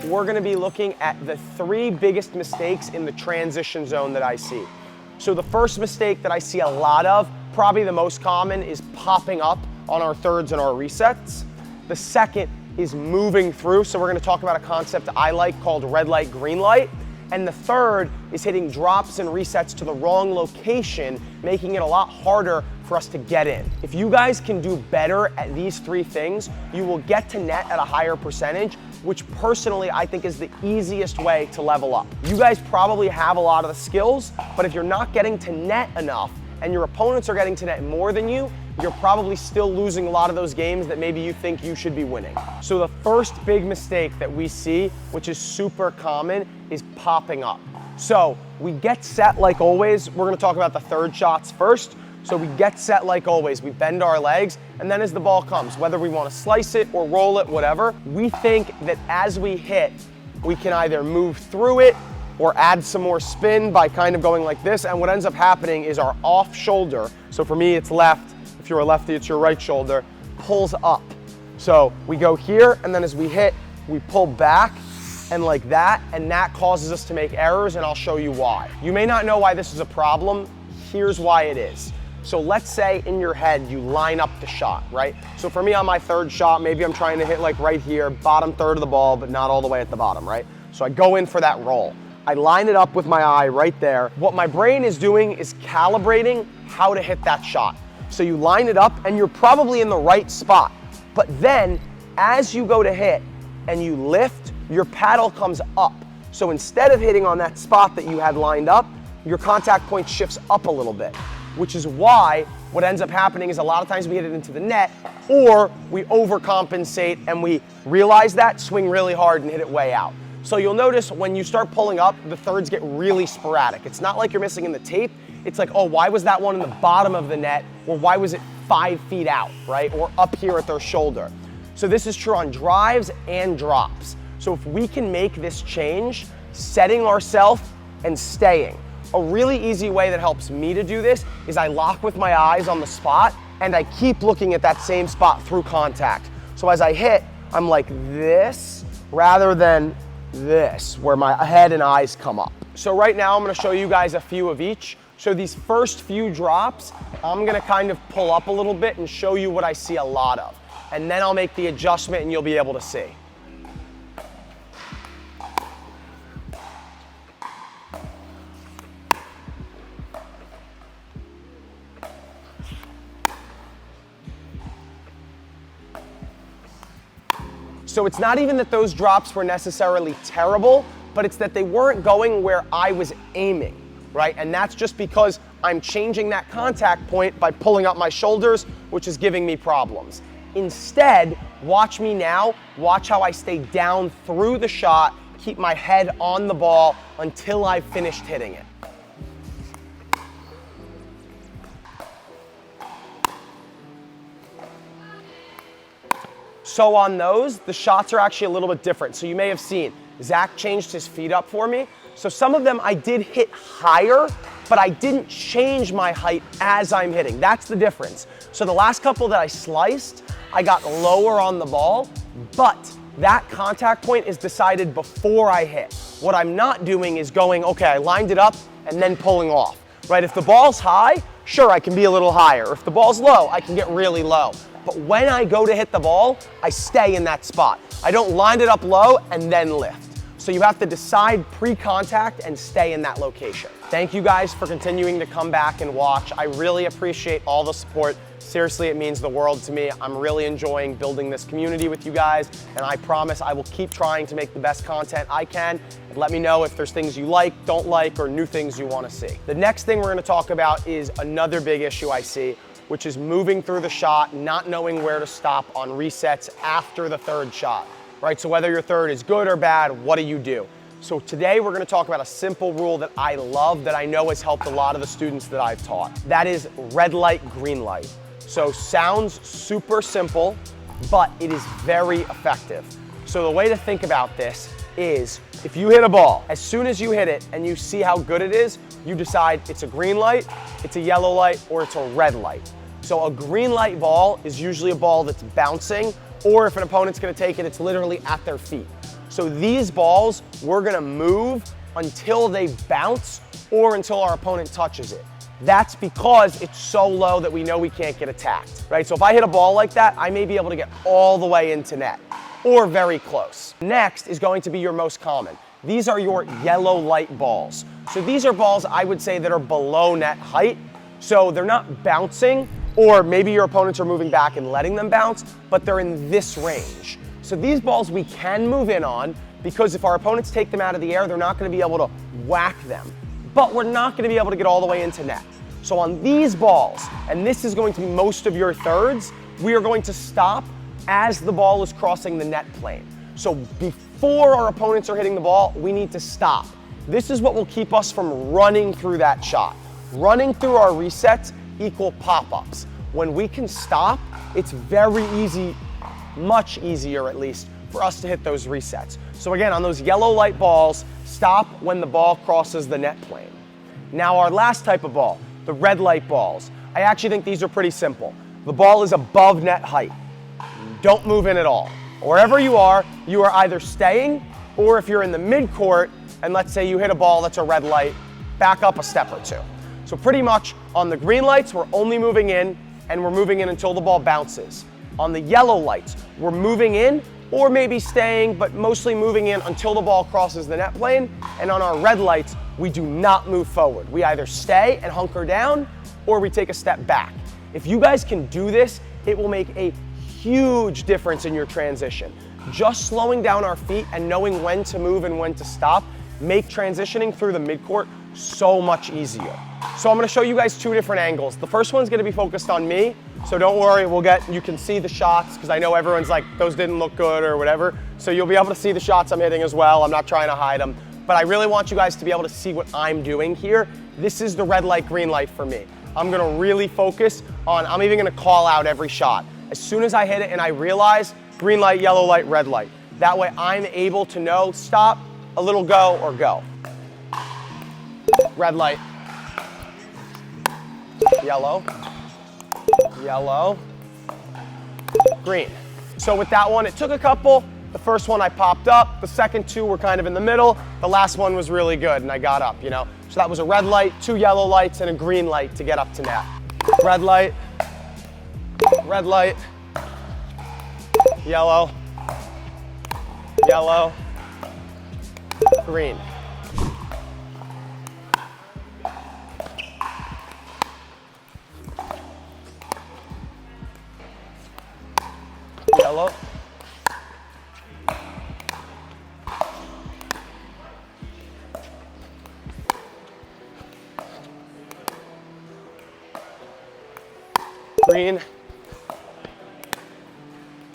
we're gonna be looking at the 3 biggest mistakes in the transition zone that I see. So the first mistake that I see a lot of, probably the most common, is popping up on our thirds and our resets. The second is moving through. So we're gonna talk about a concept I like called red light, green light. And the third is hitting drops and resets to the wrong location, making it a lot harder for us to get in. If you guys can do better at these 3 things, you will get to net at a higher percentage, which personally I think is the easiest way to level up. You guys probably have a lot of the skills, but if you're not getting to net enough and your opponents are getting to net more than you, you're probably still losing a lot of those games that maybe you think you should be winning. So the first big mistake that we see, which is super common, is popping up. So we get set like always. We're gonna talk about the third shots first. So we get set like always. We bend our legs, and then as the ball comes, whether we wanna slice it or roll it, whatever, we think that as we hit, we can either move through it or add some more spin by kind of going like this. And what ends up happening is our off shoulder, so for me it's left, if you're a lefty, it's your right shoulder, pulls up. So we go here, and then as we hit, we pull back, and like that, and that causes us to make errors, and I'll show you why. You may not know why this is a problem. Here's why it is. So let's say in your head, you line up the shot, right? So for me on my third shot, maybe I'm trying to hit like right here, bottom third of the ball, but not all the way at the bottom, right? So I go in for that roll. I line it up with my eye right there. What my brain is doing is calibrating how to hit that shot. So you line it up and you're probably in the right spot. But then as you go to hit and you lift, your paddle comes up. So instead of hitting on that spot that you had lined up, your contact point shifts up a little bit, which is why what ends up happening is a lot of times we hit it into the net, or we overcompensate and we realize that, swing really hard and hit it way out. So you'll notice when you start pulling up, the thirds get really sporadic. It's not like you're missing in the tape. It's like, oh, why was that one in the bottom of the net? Or why was it 5 feet out, right? Or up here at their shoulder. So this is true on drives and drops. So if we can make this change, setting ourselves and staying. A really easy way that helps me to do this is I lock with my eyes on the spot and I keep looking at that same spot through contact. So as I hit, I'm like this rather than this, where my head and eyes come up. So right now I'm gonna show you guys a few of each. So these first few drops, I'm gonna kind of pull up a little bit and show you what I see a lot of. And then I'll make the adjustment and you'll be able to see. So it's not even that those drops were necessarily terrible, but it's that they weren't going where I was aiming, right? And that's just because I'm changing that contact point by pulling up my shoulders, which is giving me problems. Instead, watch me now, watch how I stay down through the shot, keep my head on the ball until I've finished hitting it. So on those, the shots are actually a little bit different. So you may have seen, Zach changed his feet up for me. So some of them I did hit higher, but I didn't change my height as I'm hitting. That's the difference. So the last couple that I sliced, I got lower on the ball, but that contact point is decided before I hit. What I'm not doing is going, okay, I lined it up and then pulling off, right? If the ball's high, sure, I can be a little higher. If the ball's low, I can get really low. But when I go to hit the ball, I stay in that spot. I don't line it up low and then lift. So you have to decide pre-contact and stay in that location. Thank you guys for continuing to come back and watch. I really appreciate all the support. Seriously, it means the world to me. I'm really enjoying building this community with you guys, and I promise I will keep trying to make the best content I can. And let me know if there's things you like, don't like, or new things you want to see. The next thing we're going to talk about is another big issue I see, which is moving through the shot, not knowing where to stop on resets after the third shot, right? So whether your third is good or bad, what do you do? So today we're gonna talk about a simple rule that I love, that I know has helped a lot of the students that I've taught. That is red light, green light. So sounds super simple, but it is very effective. So the way to think about this is, if you hit a ball, as soon as you hit it and you see how good it is, you decide it's a green light, it's a yellow light, or it's a red light. So a green light ball is usually a ball that's bouncing, or if an opponent's gonna take it, it's literally at their feet. So these balls, we're gonna move until they bounce or until our opponent touches it. That's because it's so low that we know we can't get attacked, right? So if I hit a ball like that, I may be able to get all the way into net or very close. Next is going to be your most common. These are your yellow light balls. So these are balls I would say that are below net height. So they're not bouncing, or maybe your opponents are moving back and letting them bounce, but they're in this range. So these balls we can move in on, because if our opponents take them out of the air, they're not gonna be able to whack them. But we're not gonna be able to get all the way into net. So on these balls, and this is going to be most of your thirds, we are going to stop as the ball is crossing the net plane. So before our opponents are hitting the ball, we need to stop. This is what will keep us from running through that shot. Running through our resets equal pop-ups. When we can stop, it's very easy, much easier at least, for us to hit those resets. So again, on those yellow light balls, stop when the ball crosses the net plane. Now our last type of ball, the red light balls. I actually think these are pretty simple. The ball is above net height. Don't move in at all. Wherever you are either staying, or if you're in the midcourt, and let's say you hit a ball that's a red light, back up a step or two. So pretty much on the green lights, we're only moving in, and we're moving in until the ball bounces. On the yellow lights, we're moving in, or maybe staying, but mostly moving in until the ball crosses the net plane. And on our red lights, we do not move forward. We either stay and hunker down, or we take a step back. If you guys can do this, it will make a huge difference in your transition. Just slowing down our feet and knowing when to move and when to stop make transitioning through the midcourt so much easier. So I'm gonna show you guys two different angles. The first one's gonna be focused on me, so don't worry, you can see the shots, because I know everyone's like, those didn't look good or whatever. So you'll be able to see the shots I'm hitting as well. I'm not trying to hide them, but I really want you guys to be able to see what I'm doing here. This is the red light, green light for me. I'm gonna really focus on, I'm even gonna call out every shot. As soon as I hit it and I realize, green light, yellow light, red light. That way I'm able to know, stop, a little go, or go. Red light. Yellow. Yellow. Green. So with that one, it took a couple. The first one I popped up. The second two were kind of in the middle. The last one was really good and I got up, you know. So that was a red light, two yellow lights, and a green light to get up to net. Red light. Red light. Yellow. Yellow. Green. Yellow. Green.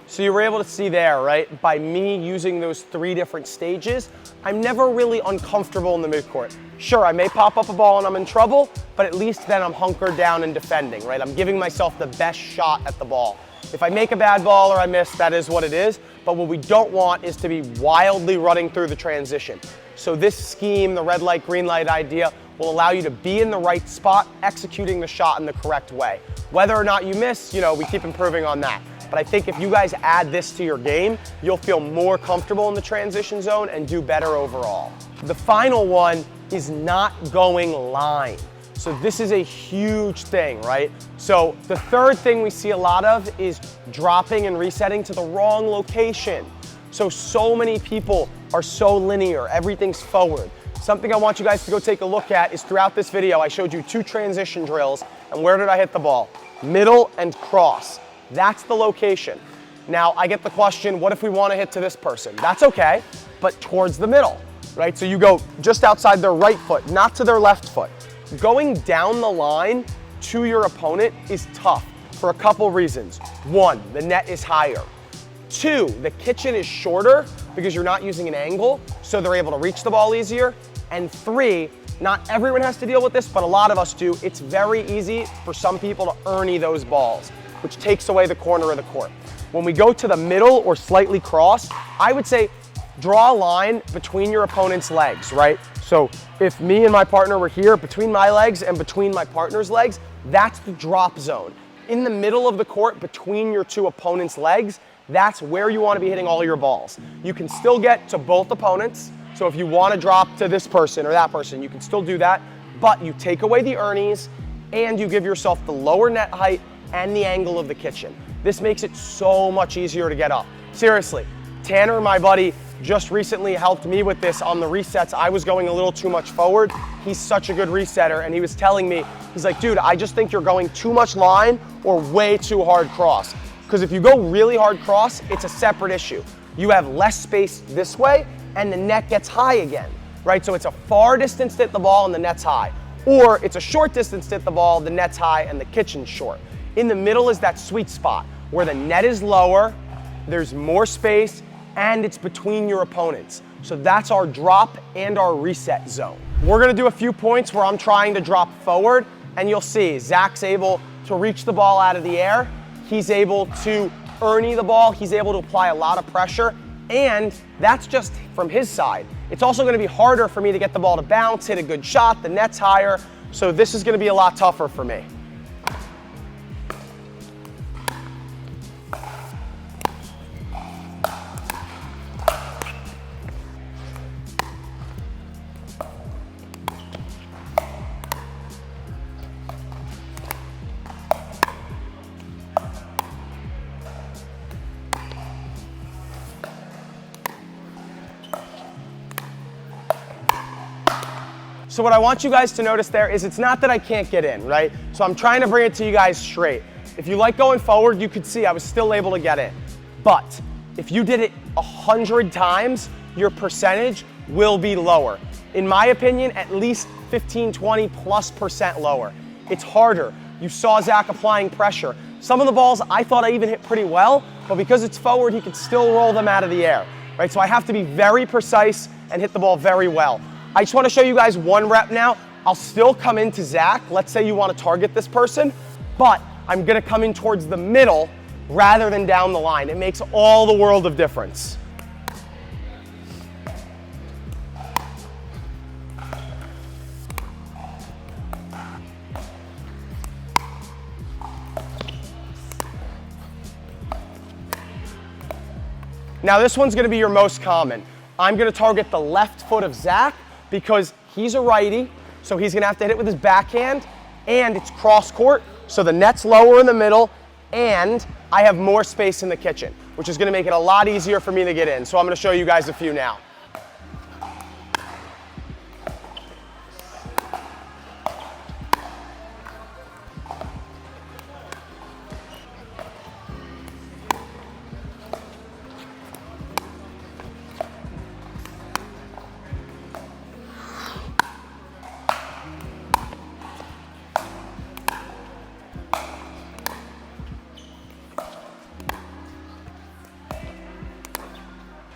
So you were able to see there, right? By me using those three different stages, I'm never really uncomfortable in the midcourt. Sure, I may pop up a ball and I'm in trouble, but at least then I'm hunkered down and defending, right? I'm giving myself the best shot at the ball. If I make a bad ball or I miss, that is what it is. But what we don't want is to be wildly running through the transition. So this scheme, the red light, green light idea, will allow you to be in the right spot, executing the shot in the correct way. Whether or not you miss, you know, we keep improving on that. But I think if you guys add this to your game, you'll feel more comfortable in the transition zone and do better overall. The final one is not going line. So this is a huge thing, right? So the third thing we see a lot of is dropping and resetting to the wrong location. So many people are so linear, everything's forward. Something I want you guys to go take a look at is throughout this video, I showed you two transition drills, and where did I hit the ball? Middle and cross. That's the location. Now, I get the question, what if we want to hit to this person? That's okay, but towards the middle, right? So you go just outside their right foot, not to their left foot. Going down the line to your opponent is tough for a couple reasons. One, the net is higher. Two, the kitchen is shorter because you're not using an angle, so they're able to reach the ball easier. And three, not everyone has to deal with this, but a lot of us do. It's very easy for some people to Ernie those balls, which takes away the corner of the court. When we go to the middle or slightly cross, I would say draw a line between your opponent's legs, right? So if me and my partner were here, between my legs and between my partner's legs, that's the drop zone. In the middle of the court, between your two opponent's legs, that's where you want to be hitting all your balls. You can still get to both opponents. So if you want to drop to this person or that person, you can still do that, but you take away the ernies and you give yourself the lower net height and the angle of the kitchen. This makes it so much easier to get up. Seriously, Tanner, my buddy, just recently helped me with this on the resets. I was going a little too much forward. He's such a good resetter, and he was telling me, he's like, dude, I just think you're going too much line or way too hard cross. Because if you go really hard cross, it's a separate issue. You have less space this way, and the net gets high again, right? So it's a far distance to hit the ball and the net's high. Or it's a short distance to hit the ball, the net's high and the kitchen's short. In the middle is that sweet spot where the net is lower, there's more space, and it's between your opponents. So that's our drop and our reset zone. We're gonna do a few points where I'm trying to drop forward, and you'll see Zach's able to reach the ball out of the air. He's able to ernie the ball. He's able to apply a lot of pressure, and that's just from his side. It's also gonna be harder for me to get the ball to bounce, hit a good shot, the net's higher, so this is gonna be a lot tougher for me. So what I want you guys to notice there is it's not that I can't get in, right? So I'm trying to bring it to you guys straight. If you like going forward, you could see I was still able to get in. But if you did it 100 times, your percentage will be lower. In my opinion, at least 15, 20+% lower. It's harder. You saw Zach applying pressure. Some of the balls I thought I even hit pretty well, but because it's forward, he could still roll them out of the air, right? So I have to be very precise and hit the ball very well. I just want to show you guys one rep now. I'll still come into Zach. Let's say you want to target this person, but I'm going to come in towards the middle rather than down the line. It makes all the world of difference. Now this one's going to be your most common. I'm going to target the left foot of Zach because he's a righty, so he's gonna have to hit it with his backhand, and it's cross court, so the net's lower in the middle, and I have more space in the kitchen, which is gonna make it a lot easier for me to get in. So I'm gonna show you guys a few now.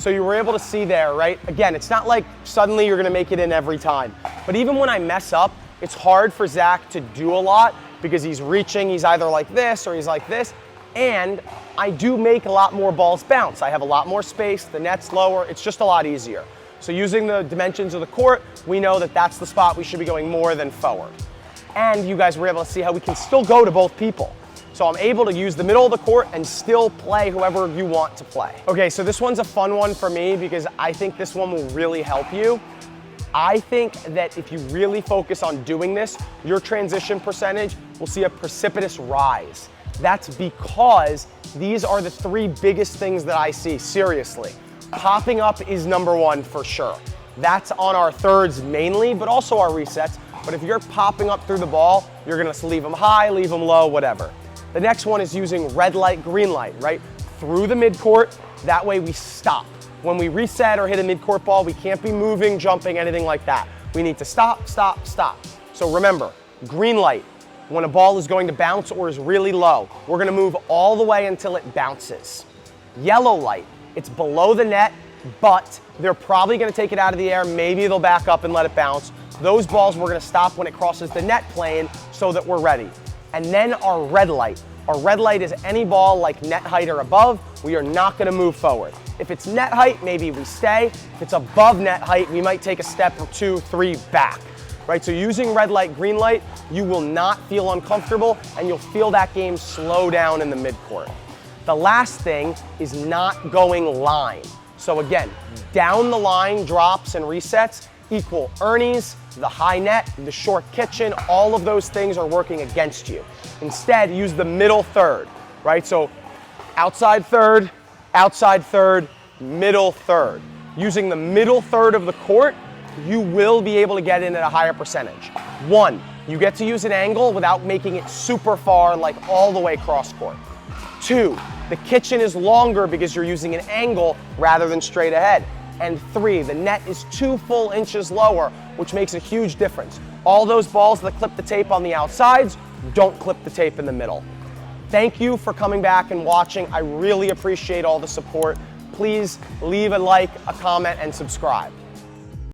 So you were able to see there, right? Again, it's not like suddenly you're gonna make it in every time. But even when I mess up, it's hard for Zach to do a lot because he's reaching, he's either like this or he's like this. And I do make a lot more balls bounce. I have a lot more space, the net's lower, it's just a lot easier. So using the dimensions of the court, we know that that's the spot we should be going more than forward. And you guys were able to see how we can still go to both people. So I'm able to use the middle of the court and still play whoever you want to play. Okay, so this one's a fun one for me because I think this one will really help you. I think that if you really focus on doing this, your transition percentage will see a precipitous rise. That's because these are the three biggest things that I see, seriously. Popping up is number one for sure. That's on our thirds mainly, but also our resets. But if you're popping up through the ball, you're gonna leave them high, leave them low, whatever. The next one is using red light, green light, right? Through the midcourt, that way we stop. When we reset or hit a midcourt ball, we can't be moving, jumping, anything like that. We need to stop, stop, stop. So remember, green light, when a ball is going to bounce or is really low, we're gonna move all the way until it bounces. Yellow light, it's below the net, but they're probably gonna take it out of the air, maybe they'll back up and let it bounce. Those balls we're gonna stop when it crosses the net plane so that we're ready. And then our red light. Our red light is any ball like net height or above, we are not gonna move forward. If it's net height, maybe we stay. If it's above net height, we might take a step or 2, 3 back, right? So using red light, green light, you will not feel uncomfortable and you'll feel that game slow down in the midcourt. The last thing is not going line. So again, down the line drops and resets equal Ernie's, the high net, the short kitchen, all of those things are working against you. Instead, use the middle third, right? So outside third, middle third. Using the middle third of the court, you will be able to get in at a higher percentage. One, you get to use an angle without making it super far, like all the way cross court. Two, the kitchen is longer because you're using an angle rather than straight ahead. And three, the net is 2 full inches lower, which makes a huge difference. All those balls that clip the tape on the outsides don't clip the tape in the middle. Thank you for coming back and watching. I really appreciate all the support. Please leave a like, a comment, and subscribe.